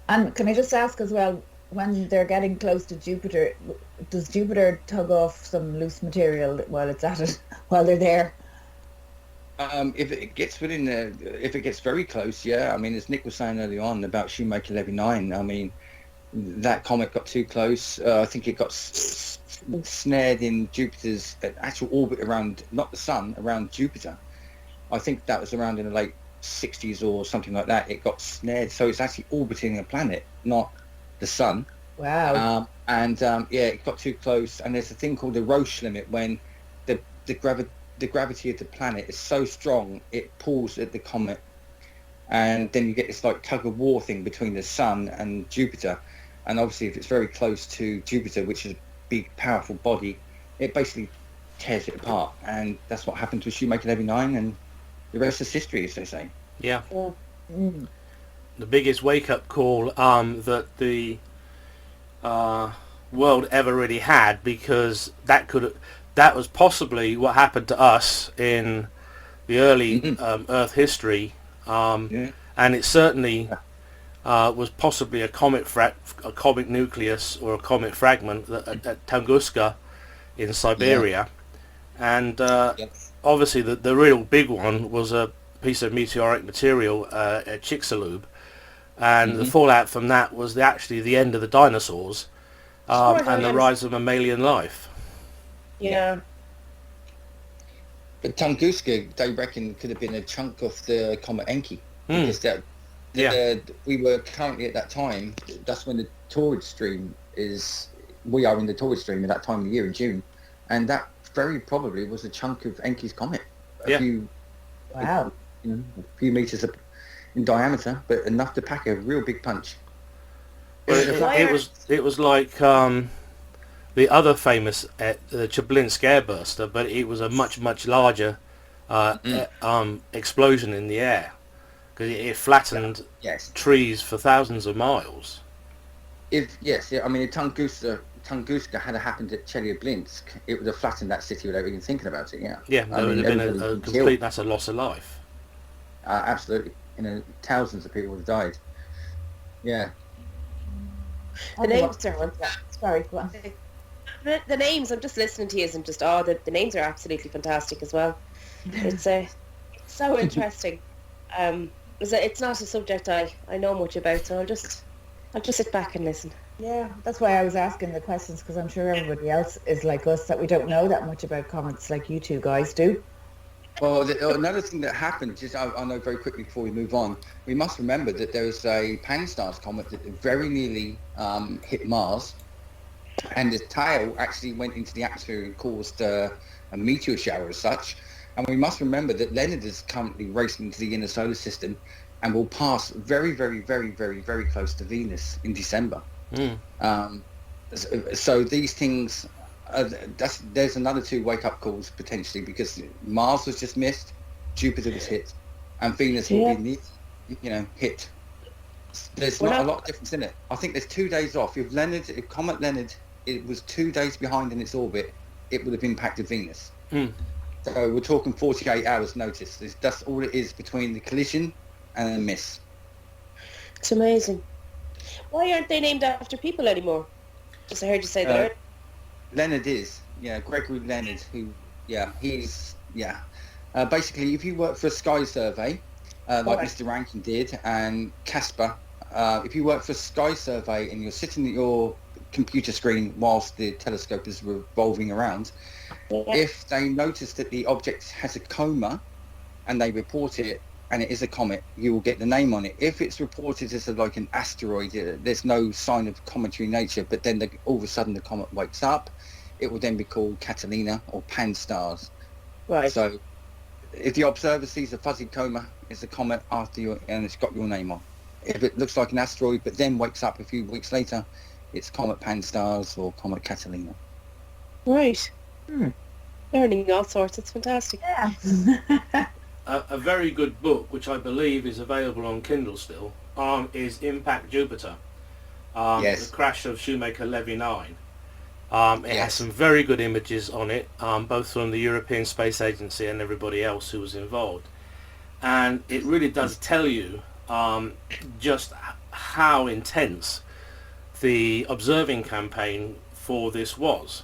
Speaker 2: And can I just ask as well, when they're getting close to Jupiter, does Jupiter tug off some loose material while it's at it, while they're there?
Speaker 6: If it gets if it gets very close, yeah. I mean, as Nick was saying earlier on about Shoemaker Levy 9, I mean, that comet got too close. I think it got snared in Jupiter's actual orbit around, not the sun, around Jupiter. I think that was around in the late 60s or something like that. It got snared, so it's actually orbiting a planet, not the sun.
Speaker 2: Wow.
Speaker 6: It got too close, and there's a thing called the Roche limit, when the gravity of the planet is so strong it pulls at the comet, and then you get this like tug of war thing between the sun and Jupiter. And obviously if it's very close to Jupiter, which is a big powerful body, it basically tears it apart, and that's what happened to Shoemaker Levy 9, and the rest is history, as they say.
Speaker 5: Yeah. The biggest wake-up call that the world ever really had, because that was possibly what happened to us in the early Earth history, and it certainly was possibly a comet nucleus or a comet fragment at Tunguska in Siberia, and obviously the real big one was a piece of meteoric material at Chicxulub, and the fallout from that was actually the end of the dinosaurs and the rise of mammalian life.
Speaker 7: Yeah.
Speaker 6: But Tunguska, they reckon, could have been a chunk of the comet Enki, because we were currently at that time, that's when the torrid stream we are in the torrid stream at that time of the year in June, and that very probably was a chunk of Enki's comet a few
Speaker 2: Wow.
Speaker 6: A few meters in diameter, but enough to pack a real big punch.
Speaker 5: Well, it was like the other famous the Chelyabinsk airburster, but it was a much larger explosion in the air because it flattened trees for thousands of miles.
Speaker 6: I mean, if Tunguska had happened at Chelyabinsk, it would have flattened that city without even thinking about it. Yeah,
Speaker 5: there would have been a complete utter loss of life.
Speaker 6: Absolutely, thousands of people would have died. Yeah.
Speaker 7: The names are
Speaker 2: sorry, go on.
Speaker 7: the names. I'm just listening to you, and just the names are absolutely fantastic as well. It's so interesting. It's not a subject I know much about, so I'll just sit back and listen.
Speaker 2: Yeah, that's why I was asking the questions, because I'm sure everybody else is like us, that we don't know that much about comets like you two guys do.
Speaker 6: Well, another thing that happened, just I know very quickly before we move on, we must remember that there was a Pan-STARRS comet that very nearly hit Mars, and the tail actually went into the atmosphere and caused a meteor shower as such. And we must remember that Leonard is currently racing into the inner solar system and will pass very, very, very, very, very close to Venus in December. So these things, there's another 2 wake-up calls potentially, because Mars was just missed, Jupiter was hit, and Venus will be, hit. There's not a lot of difference in it. I think there's 2 days off. If Comet Leonard, it was 2 days behind in its orbit, it would have impacted Venus. So we're talking 48 hours notice. That's all it is between the collision and a miss.
Speaker 7: It's amazing. Why aren't they named after people anymore? Just I heard you say that.
Speaker 6: Leonard is, Gregory Leonard, basically, if you work for a Sky Survey, like Mr. Rankin did, and Casper, if you work for a Sky Survey and you're sitting at your computer screen whilst the telescope is revolving around, if they notice that the object has a coma and they report it, and it is a comet, you will get the name on it. If it's reported as like an asteroid, there's no sign of cometary nature, but then all of a sudden the comet wakes up, it will then be called Catalina or Pan-STARRS.
Speaker 7: Right.
Speaker 6: So if the observer sees a fuzzy coma, it's a comet and it's got your name on. If it looks like an asteroid but then wakes up a few weeks later, it's Comet Pan-STARRS or Comet Catalina.
Speaker 7: Right. Learning all sorts. It's fantastic.
Speaker 2: Yeah.
Speaker 5: A very good book, which I believe is available on Kindle still, is Impact Jupiter, the crash of Shoemaker-Levy 9. It has some very good images on it, both from the European Space Agency and everybody else who was involved. And it really does tell you just how intense the observing campaign for this was.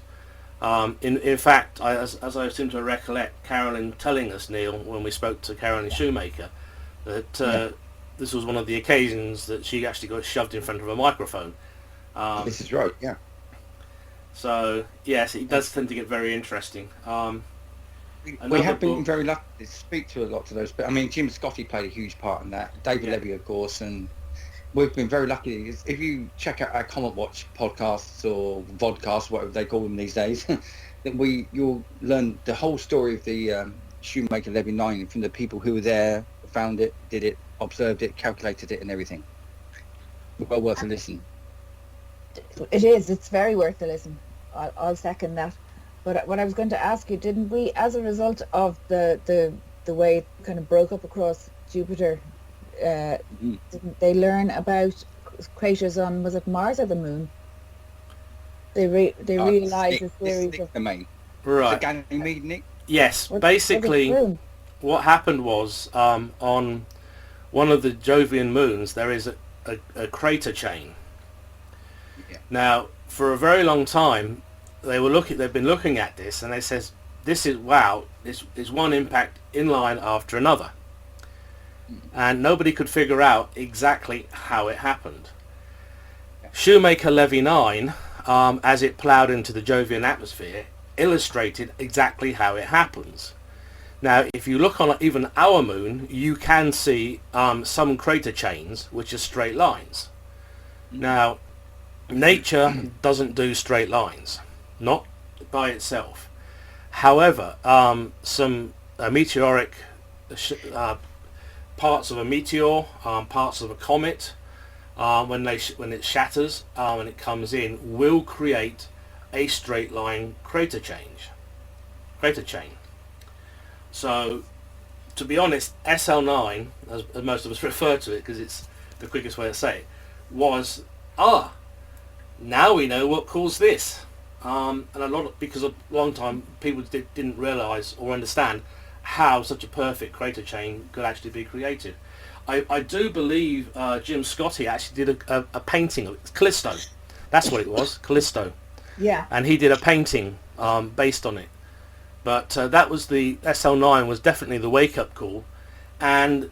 Speaker 5: In fact, as I seem to recollect Carolyn telling us, Neil, when we spoke to Carolyn Shoemaker, that this was one of the occasions that she actually got shoved in front of a microphone.
Speaker 6: This is right, yeah.
Speaker 5: So, yes, it does tend to get very interesting.
Speaker 6: We have been very lucky to speak to a lot of those, but I mean, Jim Scotty played a huge part in that, David Levy, of course, and we've been very lucky. If you check out our Comet Watch podcasts or vodcasts, whatever they call them these days, then you'll learn the whole story of the Shoemaker-Levy 9 from the people who were there, found it, did it, observed it, calculated it, and everything. Well worth a listen.
Speaker 2: It is. It's very worth a listen. I'll second that. But what I was going to ask you, didn't we, as a result of the way it kind of broke up across Jupiter, didn't they learn about craters on, was it Mars or the Moon? They realised a series of...
Speaker 6: the main.
Speaker 5: Right.
Speaker 6: The Ganymede, Nick?
Speaker 5: Yes. Basically, what happened was on one of the Jovian moons there is a crater chain. Yeah. Now, for a very long time, they've been looking at this, and they says, this is one impact inline after another. And nobody could figure out exactly how it happened. Shoemaker-Levy 9, as it ploughed into the Jovian atmosphere, illustrated exactly how it happens. Now, if you look on even our moon, you can see some crater chains, which are straight lines. Now, nature doesn't do straight lines, not by itself. However, some meteoric parts of a meteor, parts of a comet, when it shatters and it comes in, will create a straight line crater chain. So, to be honest, SL9, as most of us refer to it because it's the quickest way to say it, was now we know what caused this. And because a long time people didn't realise or understand how such a perfect crater chain could actually be created. I do believe Jim Scotty actually did a painting of it. Callisto, that's what it was, Callisto.
Speaker 2: Yeah.
Speaker 5: And he did a painting based on it. But that was the SL9 was definitely the wake-up call. And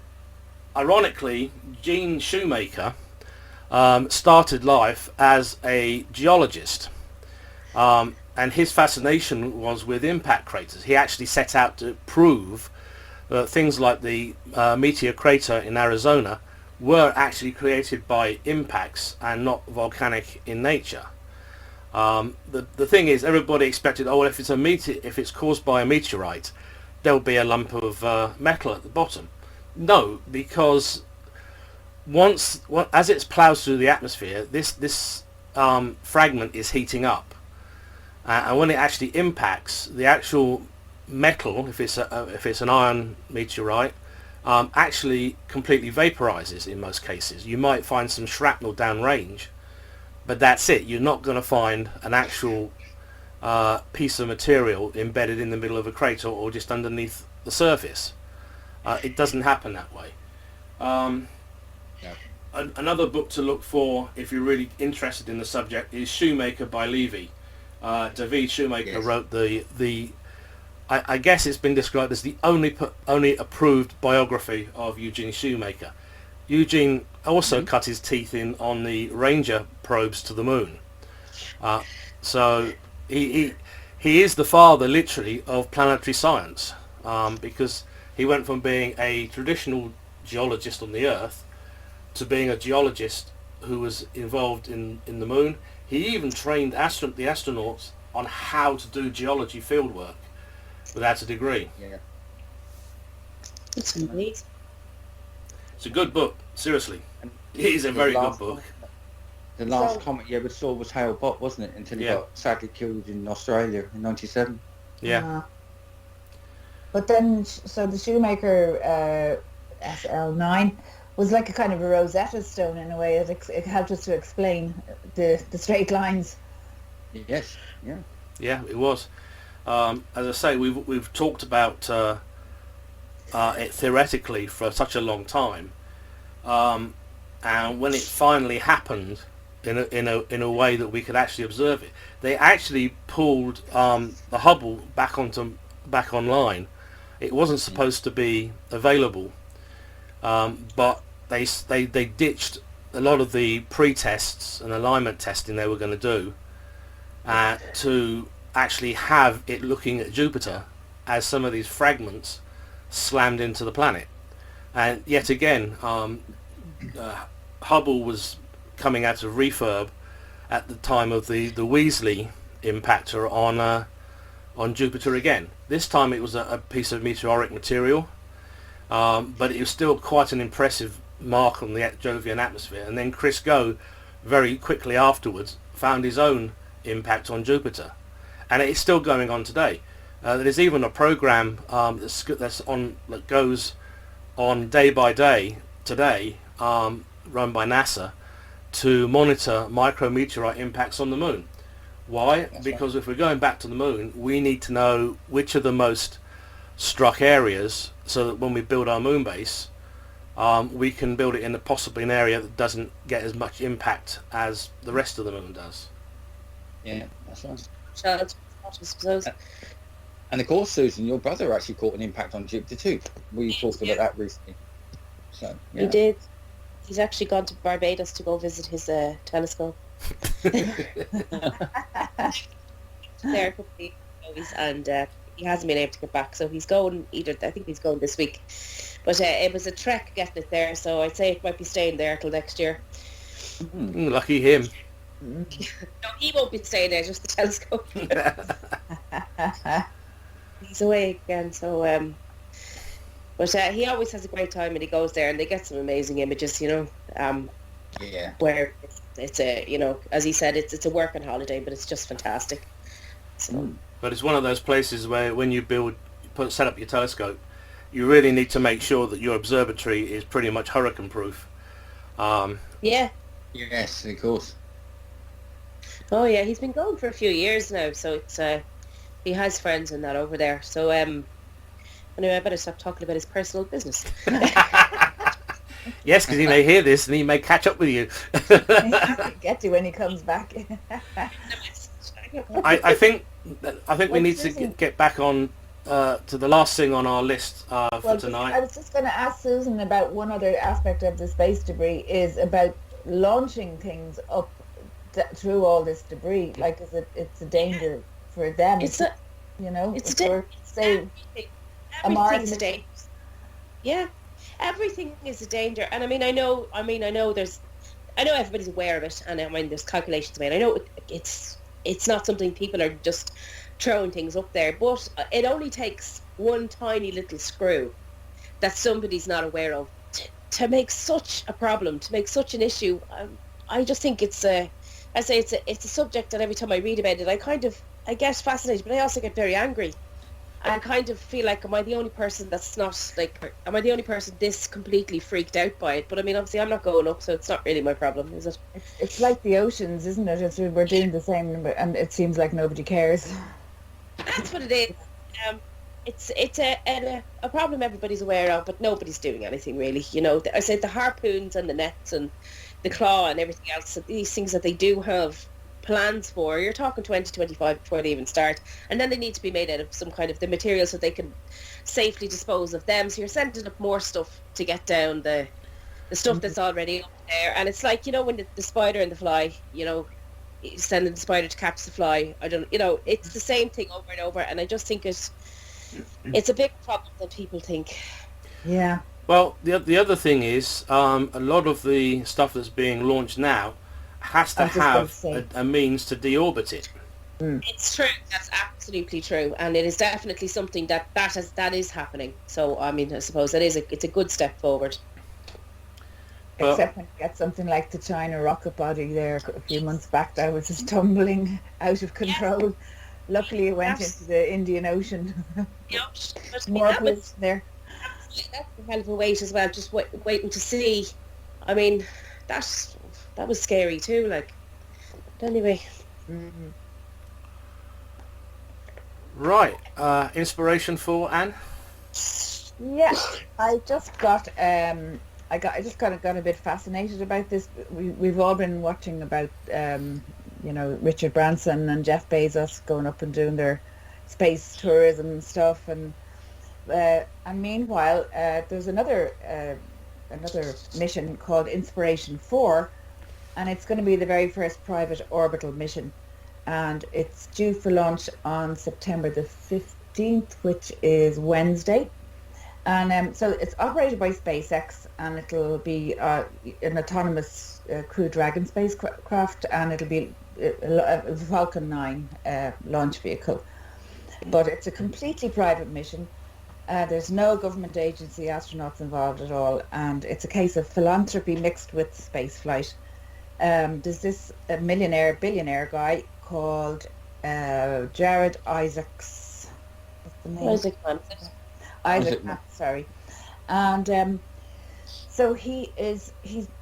Speaker 5: ironically, Gene Shoemaker started life as a geologist. And his fascination was with impact craters. He actually set out to prove that things like the meteor crater in Arizona were actually created by impacts and not volcanic in nature. The thing is, everybody expected, well, if it's caused by a meteorite, there'll be a lump of metal at the bottom. No, because as it plows through the atmosphere, this fragment is heating up. And when it actually impacts, the actual metal, if it's an iron meteorite, actually completely vaporizes in most cases. You might find some shrapnel downrange, but that's it. You're not going to find an actual piece of material embedded in the middle of a crater or just underneath the surface. It doesn't happen that way. Another book to look for if you're really interested in the subject is Shoemaker by Levy. David Shoemaker wrote I guess it's been described as the only approved biography of Eugene Shoemaker. Eugene also cut his teeth in on the Ranger probes to the moon. So he is the father, literally, of planetary science, because he went from being a traditional geologist on the Earth to being a geologist who was involved in the moon. He even trained the astronauts on how to do geology fieldwork without a degree.
Speaker 6: Yeah.
Speaker 7: It's amazing.
Speaker 5: It's a good book, seriously. It is a very good book.
Speaker 6: The last comet you ever saw was Hale-Bopp, wasn't it? Until he got sadly killed in Australia in '97.
Speaker 5: Yeah.
Speaker 2: But then, so the Shoemaker SL9 was like a kind of a Rosetta Stone in a way. It helped us to explain the straight lines.
Speaker 6: Yes. Yeah.
Speaker 5: Yeah, it was. As I say, we've talked about it theoretically for such a long time, and when it finally happened in a way that we could actually observe it, they actually pulled the Hubble back online. It wasn't supposed to be available, but they ditched a lot of the pre-tests and alignment testing they were going to do to actually have it looking at Jupiter as some of these fragments slammed into the planet. And yet again, Hubble was coming out of refurb at the time of the Weasley impactor on Jupiter again. This time it was a piece of meteoric material, but it was still quite an impressive mark on the Jovian atmosphere. And then Chris Goh very quickly afterwards found his own impact on Jupiter, and it's still going on today. There's even a program that goes on day by day today, run by NASA, to monitor micrometeorite impacts on the moon. Why? Because if we're going back to the moon, we need to know which are the most struck areas, so that when we build our moon base, we can build it in possibly an area that doesn't get as much impact as the rest of the moon does.
Speaker 6: Yeah, that's right.
Speaker 7: I suppose.
Speaker 6: And of course, Susan, your brother actually caught an impact on Jupiter too. We talked about that recently. So yeah.
Speaker 7: He did. He's actually gone to Barbados to go visit his telescope. There, and he hasn't been able to get back. So he's going I think he's going this week. But it was a trek getting it there, so I'd say it might be staying there till next year.
Speaker 5: Lucky him.
Speaker 7: No, he won't be staying there, just the telescope. He's away again, so But he always has a great time when he goes there, and they get some amazing images, you know.
Speaker 6: Yeah.
Speaker 7: Where it's a, you know, as he said, it's a working holiday, but it's just fantastic. So.
Speaker 5: But it's one of those places where when you set up your telescope, you really need to make sure that your observatory is pretty much hurricane proof.
Speaker 7: Yeah.
Speaker 6: Yes, of course.
Speaker 7: Oh yeah, he's been going for a few years now, so it's he has friends and that over there. So anyway, I better stop talking about his personal business.
Speaker 5: Yes, because he may hear this and he may catch up with you.
Speaker 2: Get to when he comes back.
Speaker 5: I think we need to get back on to the last thing on our list for tonight.
Speaker 2: I was just going to ask Susan about one other aspect of the space debris, is about launching things up through all this debris. Like, it's a danger for them. It's a danger.
Speaker 7: Everything's a danger. Yeah, everything is a danger. And I know everybody's aware of it, and I mean there's calculations made. I know it's not something people are just throwing things up there, but it only takes one tiny little screw that somebody's not aware of to make such a problem, to make such an issue. I just think it's a subject that every time I read about it, I get fascinated, but I also get very angry. I kind of feel like, am I the only person this completely freaked out by it? But I mean, obviously I'm not going up, so it's not really my problem, is it?
Speaker 2: It's like the oceans, isn't it? We're doing the same, and it seems like nobody cares.
Speaker 7: That's what it is. It's a problem everybody's aware of, but nobody's doing anything really. You know, I said the harpoons and the nets and the claw and everything else, these things that they do have plans for, you're talking 2025 before they even start, and then they need to be made out of some kind of the material so they can safely dispose of them. So you're sending up more stuff to get down the stuff that's already up there. And it's like, you know, when the spider and the fly, you know, sending the spider to catch the fly, it's the same thing over and over, and I just think it's a bigger problem than people think.
Speaker 2: Yeah.
Speaker 5: Well, the other thing is, a lot of the stuff that's being launched now has to have a means to deorbit it.
Speaker 7: It's true. That's absolutely true, and it is definitely something that is happening. So I mean, I suppose it's a good step forward.
Speaker 2: Except when you get something like the China rocket body there a few months back, that was just tumbling out of control. Yeah. Luckily, it went into the Indian Ocean. More pollution there.
Speaker 7: That's a hell of a wait as well. Just waiting to see. I mean, that was scary too. Like, but anyway.
Speaker 2: Mm-hmm.
Speaker 5: Right. Inspiration for Anne?
Speaker 2: Yeah, I just got I just got a bit fascinated about this. We've all been watching about Richard Branson and Jeff Bezos going up and doing their space tourism and stuff, and meanwhile there's another mission called Inspiration 4, and it's going to be the very first private orbital mission, and it's due for launch on September the 15th, which is Wednesday. And so it's operated by SpaceX, and it'll be an autonomous Crew Dragon spacecraft, and it'll be a Falcon 9 launch vehicle. But it's a completely private mission. There's no government agency astronauts involved at all, and it's a case of philanthropy mixed with spaceflight. There's this billionaire guy called Jared Isaacs. What's the name? Isaac, sorry. And so he's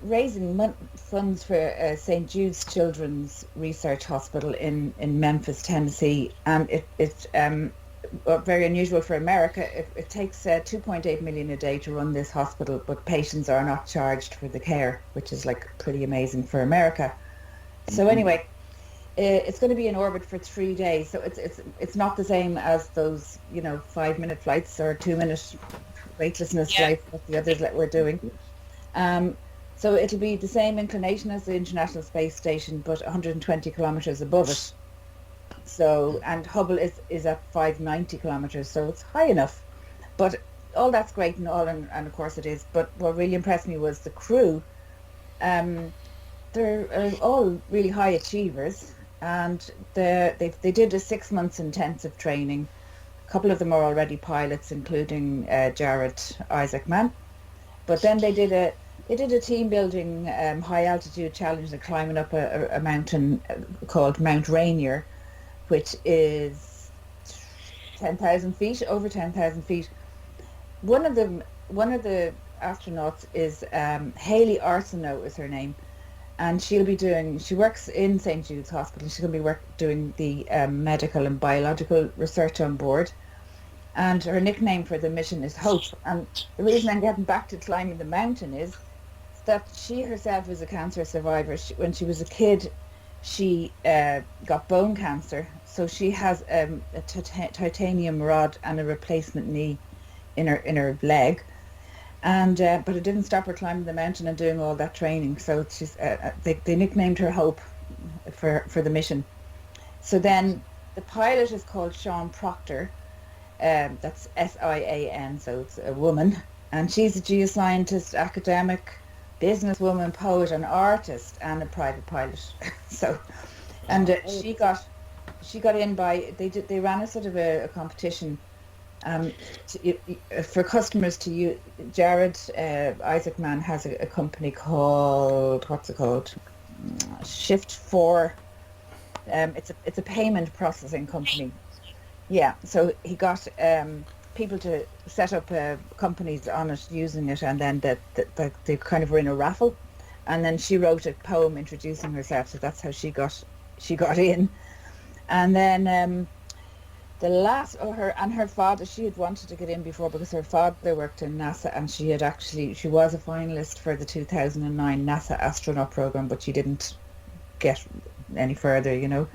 Speaker 2: raising funds for St. Jude's Children's Research Hospital in Memphis, Tennessee, and it's very unusual for America. It takes $2.8 million a day to run this hospital, but patients are not charged for the care, which is like pretty amazing for America. So anyway, it's going to be in orbit for 3 days, so it's not the same as those 5-minute flights or 2-minute weightlessness flights that the others that we're doing. So it'll be the same inclination as the International Space Station, but 120 kilometers above it. So, and Hubble is at 590 kilometers, so it's high enough. But all that's great and all, and of course it is. But what really impressed me was the crew. They're all really high achievers. And they did a 6 months intensive training, couple of them are already pilots, including Jared Isaacman. But then they did a team building high altitude challenge of climbing up a mountain called Mount Rainier, which is 10,000 feet, over 10,000 feet. One of the astronauts is Hayley Arsenault is her name, and she works in St. Jude's Hospital. She's going to be doing the medical and biological research on board. And her nickname for the mission is Hope. And the reason I'm getting back to climbing the mountain is that she herself is a cancer survivor. When she was a kid, she got bone cancer. So she has a titanium rod and a replacement knee in her leg. And but it didn't stop her climbing the mountain and doing all that training. So she's they nicknamed her Hope for the mission. So then the pilot is called Sean Proctor. That's SIAN, so it's a woman, and she's a geoscientist, academic, businesswoman, poet, and artist, and a private pilot. So, and she got in by they ran a sort of a competition for customers to use. Jared Isaacman has a company called, what's it called? Shift4. It's a payment processing company. Yeah, so he got people to set up companies on it using it, and then they kind of were in a raffle, and then she wrote a poem introducing herself, so that's how she got in. And then her father, she had wanted to get in before because her father worked in NASA, and she was a finalist for the 2009 NASA astronaut program, but she didn't get any further, you know.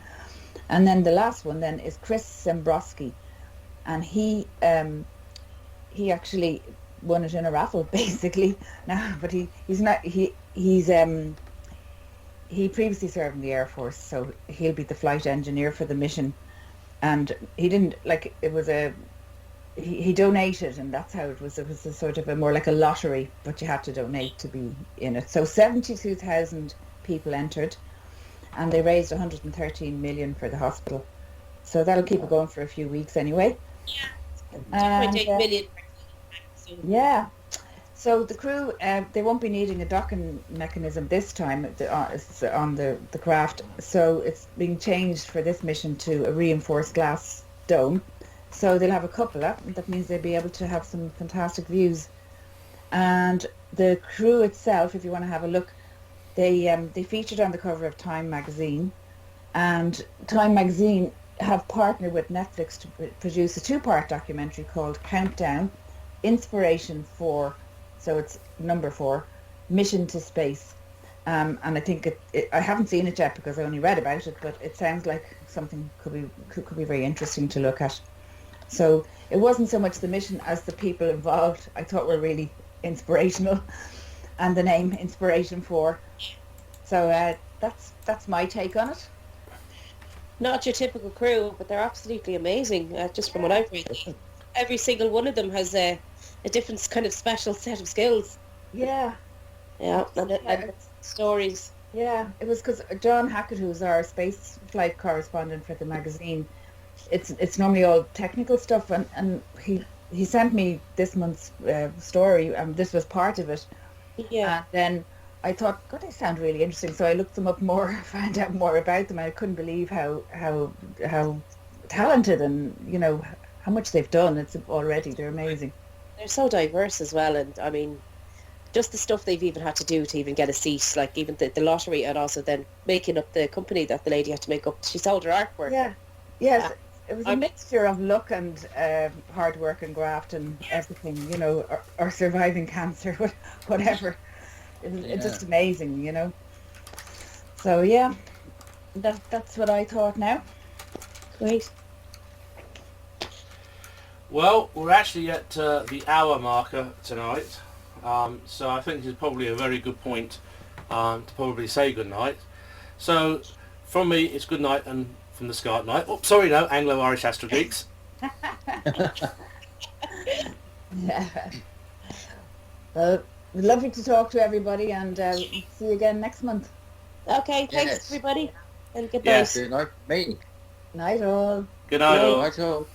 Speaker 2: And then the last one then is Chris Zimbroski, and he actually won it in a raffle basically. Now, but he previously served in the Air Force, so he'll be the flight engineer for the mission. And he didn't he donated, and that's how it was. It was a sort of more like a lottery, but you had to donate to be in it. So 72,000 people entered. And they raised 113 million for the hospital, so that'll keep it going for a few weeks anyway.
Speaker 7: Yeah, 2.8 million.
Speaker 2: Yeah, so the crew they won't be needing a docking mechanism this time. It's on the craft, so it's being changed for this mission to a reinforced glass dome. So they'll have a cupola. That means they'll be able to have some fantastic views. And the crew itself, if you want to have a look. They featured on the cover of Time magazine, and Time magazine have partnered with Netflix to produce a 2-part documentary called Countdown, Inspiration 4, so it's number 4, Mission to Space. And I think I haven't seen it yet because I only read about it, but it sounds like something could be very interesting to look at. So it wasn't so much the mission as the people involved I thought were really inspirational. And the name Inspiration 4. So that's my take on it.
Speaker 7: Not your typical crew, but they're absolutely amazing. Just from what I've read, every single one of them has a different kind of special set of skills.
Speaker 2: Yeah.
Speaker 7: Yeah, and stories.
Speaker 2: Yeah, it was because John Hackett, who's our space flight correspondent for the magazine, it's normally all technical stuff, and he sent me this month's story, and this was part of it.
Speaker 7: Yeah.
Speaker 2: And then I thought, God, they sound really interesting. So I looked them up more, found out more about them. I couldn't believe how talented and, you know, how much they've done. They're amazing.
Speaker 7: They're so diverse as well, and I mean, just the stuff they've even had to do to even get a seat, like even the lottery, and also then making up the company that the lady had to make up. She sold her artwork.
Speaker 2: Yeah. Yes. It was a mixture of luck and hard work and graft and everything, you know, or surviving cancer, whatever. It's just amazing, you know. So yeah, that's what I thought now.
Speaker 7: Great.
Speaker 5: Well, we're actually at the hour marker tonight, so I think this is probably a very good point to probably say good night. So from me, it's good night, and from the Skype night. Oh, sorry, no, Anglo-Irish Astro Geeks.
Speaker 2: Yeah. Well, lovely to talk to everybody, and see you again next month.
Speaker 7: Okay, thanks everybody, and good night.
Speaker 6: Yes, good night, me.
Speaker 2: Night all.
Speaker 5: Good night all.
Speaker 6: Night all.